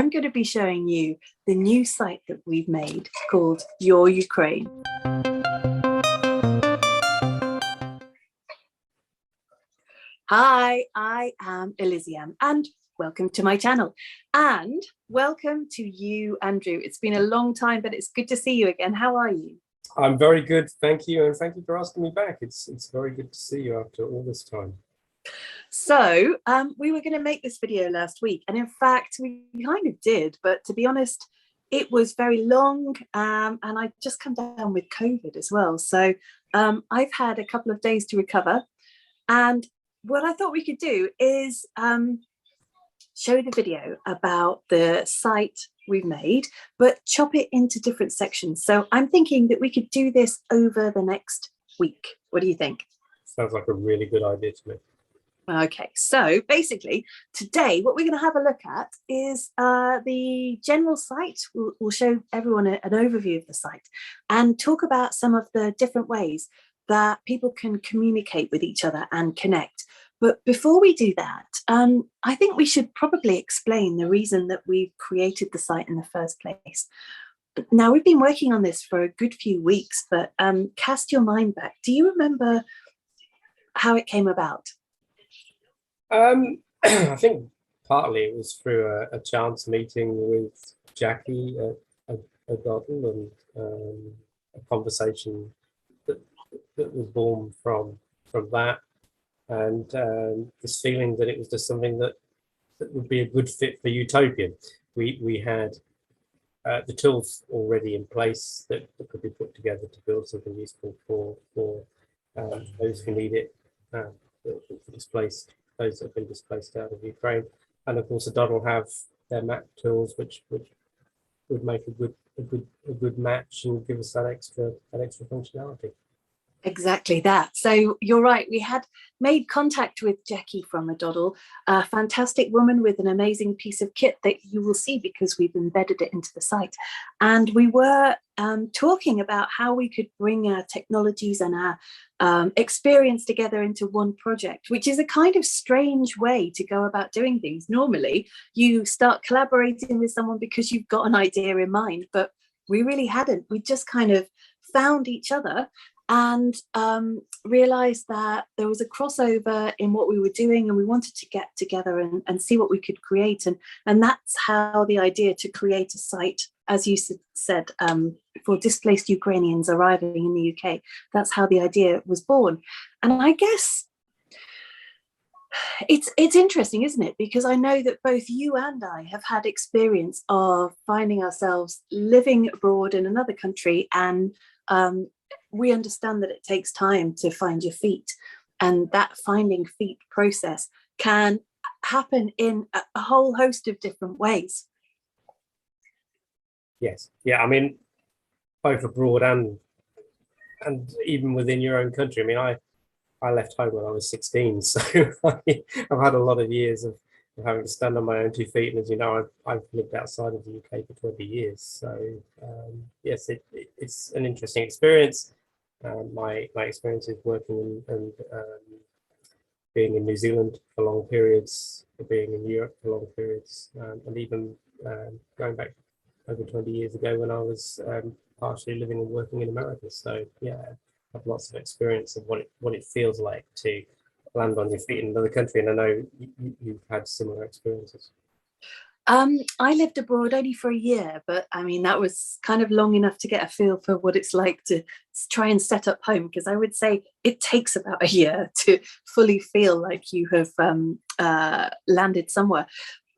I'm going to be showing you the new site that we've made called Your Ukraine. Hi, I am Elysium and welcome to my channel, and welcome to you, Andrew. It's been a long time, but it's good to see you again. How are you? I'm very good, thank you, and thank you for asking me back. It's very good to see you after all this time. So we were going to make this video last week, and in fact we kind of did, but to be honest, it was very long, and I just come down with COVID as well. So I've had a couple of days to recover, and what I thought we could do is show the video about the site we've made, but chop it into different sections. So I'm thinking that we could do this over the next week. What do you think? Sounds like a really good idea to me. Okay, so basically today what we're going to have a look at is the general site. We'll show everyone an overview of the site and talk about some of the different ways that people can communicate with each other and connect. But before we do that, I think we should probably explain the reason that we've created the site in the first place. Now, we've been working on this for a good few weeks, but cast your mind back. Do you remember how it came about? I think partly it was through a chance meeting with Jackie at Dottle, and a conversation that was born from that, and this feeling that it was just something that would be a good fit for Utopian. We had the tools already in place that could be put together to build something useful for those who need it, for displaced, those that have been displaced out of Ukraine, and of course Adod will have their map tools, which would make a good match and give us that extra functionality. Exactly that. So you're right, we had made contact with Jackie from Adoddle, a fantastic woman with an amazing piece of kit that you will see because we've embedded it into the site. And we were talking about how we could bring our technologies and our experience together into one project, which is a kind of strange way to go about doing things. Normally you start collaborating with someone because you've got an idea in mind, but we really hadn't. We just kind of found each other and realized that there was a crossover in what we were doing, and we wanted to get together and see what we could create. And that's how the idea to create a site, as you said, for displaced Ukrainians arriving in the UK, that's how the idea was born. And I guess it's interesting, isn't it? Because I know that both you and I have had experience of finding ourselves living abroad in another country, and we understand that it takes time to find your feet, and that finding feet process can happen in a whole host of different ways. Yes, yeah, I mean, both abroad and even within your own country. I mean, I left home when I was 16, so I've had a lot of years of having to stand on my own 2 feet, and as you know, I've lived outside of the UK for 20 years. So yes, it's an interesting experience. My experiences working and being in New Zealand for long periods, being in Europe for long periods, and even going back over 20 years ago when I was partially living and working in America. So yeah, I have lots of experience of what it feels like to land on your feet in another country, and I know you've had similar experiences. I lived abroad only for a year, but I mean, that was kind of long enough to get a feel for what it's like to try and set up home, because I would say it takes about a year to fully feel like you have landed somewhere.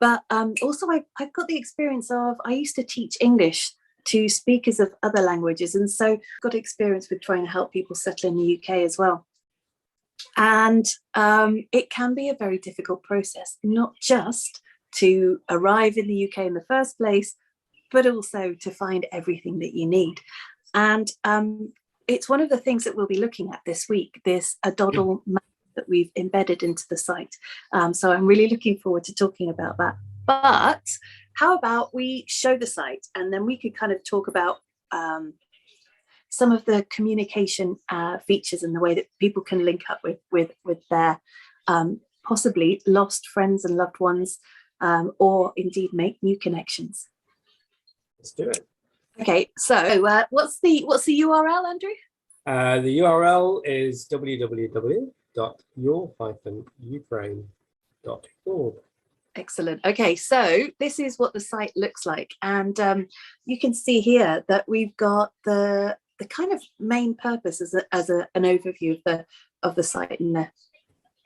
But also I've got the experience of, I used to teach English to speakers of other languages, and so got experience with trying to help people settle in the UK as well. And it can be a very difficult process, not just to arrive in the UK in the first place, but also to find everything that you need. And it's one of the things that we'll be looking at this week, this Adoddle map that we've embedded into the site. So I'm really looking forward to talking about that. But how about we show the site, and then we could kind of talk about some of the communication features and the way that people can link up with their possibly lost friends and loved ones, or indeed make new connections. Let's do it. Okay, so what's the URL, Andrew? The URL is www.your-ukraine.org. Excellent. Okay, so this is what the site looks like, and you can see here that we've got the kind of main purpose as an overview of the site in the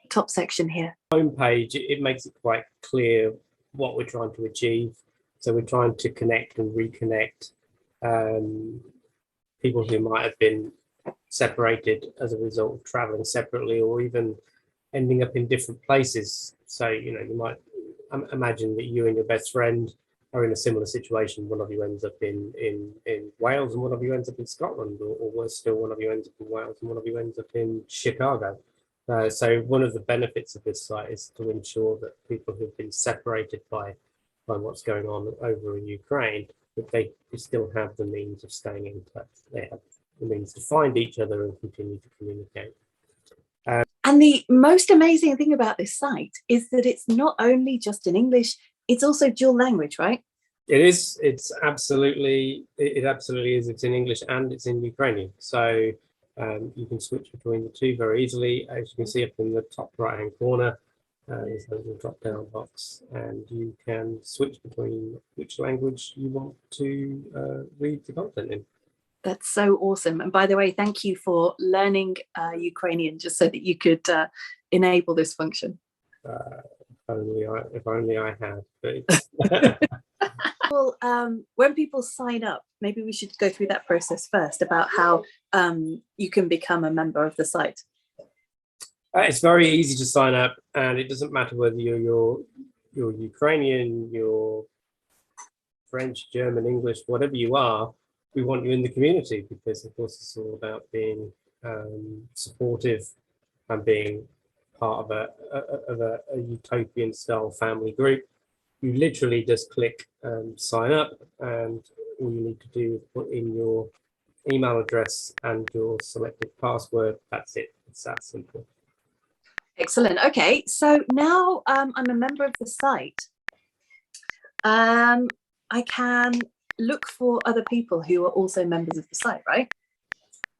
top section here. Homepage, it makes it quite clear what we're trying to achieve. So we're trying to connect and reconnect people who might have been separated as a result of traveling separately, or even ending up in different places. So, you might imagine that you and your best friend are in a similar situation. One of you ends up in Wales and one of you ends up in Scotland, or worse still, one of you ends up in Wales and one of you ends up in Chicago. So one of the benefits of this site is to ensure that people who've been separated by what's going on over in Ukraine, that they still have the means of staying in touch. They have the means to find each other and continue to communicate. And the most amazing thing about this site is that it's not only just in English, it's also dual language, right? It is. It absolutely is. It's in English and it's in Ukrainian. So you can switch between the two very easily. As you can see up in the top right-hand corner, there's a little drop-down box, and you can switch between which language you want to read the content in. That's so awesome. And by the way, thank you for learning Ukrainian just so that you could enable this function. If only I had. But well, when people sign up, maybe we should go through that process first about how you can become a member of the site. It's very easy to sign up, and it doesn't matter whether you're Ukrainian, you're French, German, English, whatever you are. We want you in the community because, of course, it's all about being supportive and being part of a utopian style family group. You literally just click sign up, and all you need to do is put in your email address and your selected password. That's it. It's that simple. Excellent. Okay, so now I'm a member of the site. I can look for other people who are also members of the site, right?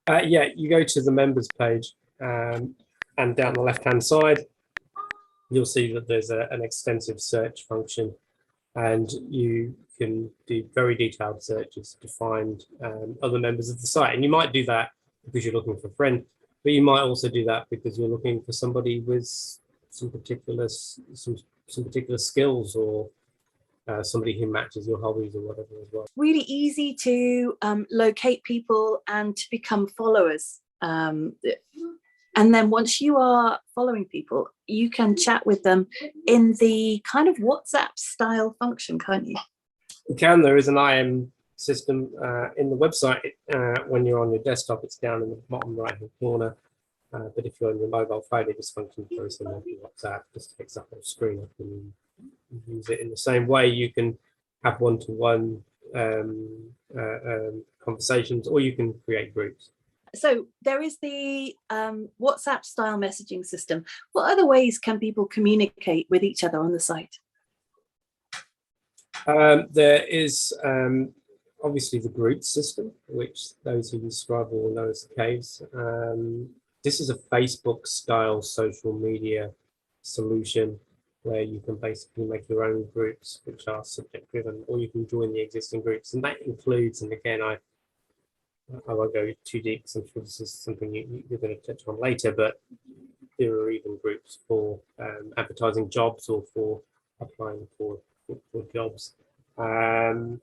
Yeah, you go to the members page, and down the left-hand side, you'll see that there's an extensive search function, and you can do very detailed searches to find other members of the site. And you might do that because you're looking for a friend, but you might also do that because you're looking for somebody with some particular skills, or somebody who matches your hobbies or whatever as well. Really easy to locate people and to become followers. And then once you are following people, you can chat with them in the kind of WhatsApp style function, can't you? You can. There is an IM system in the website. When you're on your desktop, it's down in the bottom right-hand corner. But if you're on your mobile phone, it just functions very similar to WhatsApp. Just takes the whole screen up and use it in the same way. You can have one-to-one conversations, or you can create groups. So there is the WhatsApp style messaging system. What other ways can people communicate with each other on the site? There is obviously the group system, which those who subscribe will know as the Caves. This is a Facebook style social media solution where you can basically make your own groups, which are subject driven, or you can join the existing groups. And that includes, and again, I won't go too deep because I'm sure this is something you're going to touch on later, but there are even groups for advertising jobs or for applying for jobs. And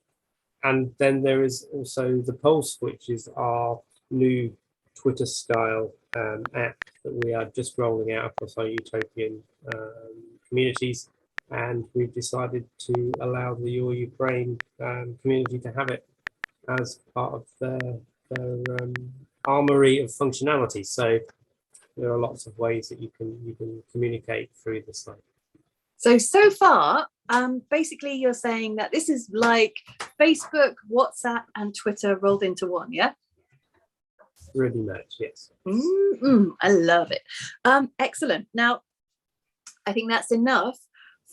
then there is also the Pulse, which is our new Twitter style app that we are just rolling out across our utopian communities. And we've decided to allow the Your Ukraine community to have it as part of their armory of functionality. So there are lots of ways that you can communicate through the site. So far, basically you're saying that this is like Facebook, WhatsApp, and Twitter rolled into one, yeah? Really much, yes. I love it. Excellent. Now, I think that's enough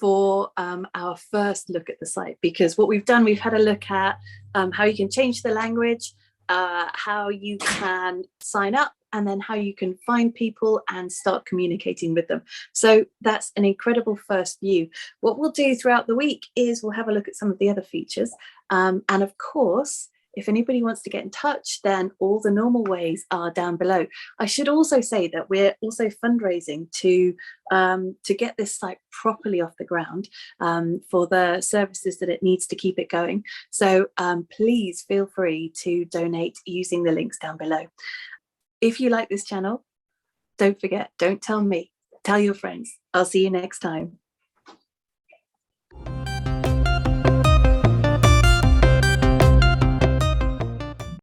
for our first look at the site, because what we've done, we've had a look at how you can change the language, how you can sign up, and then how you can find people and start communicating with them. So that's an incredible first view. What we'll do throughout the week is we'll have a look at some of the other features. And of course, if anybody wants to get in touch, then all the normal ways are down below. I should also say that we're also fundraising to get this site properly off the ground for the services that it needs to keep it going. So please feel free to donate using the links down below. If you like this channel, don't forget, don't tell me, tell your friends. I'll see you next time.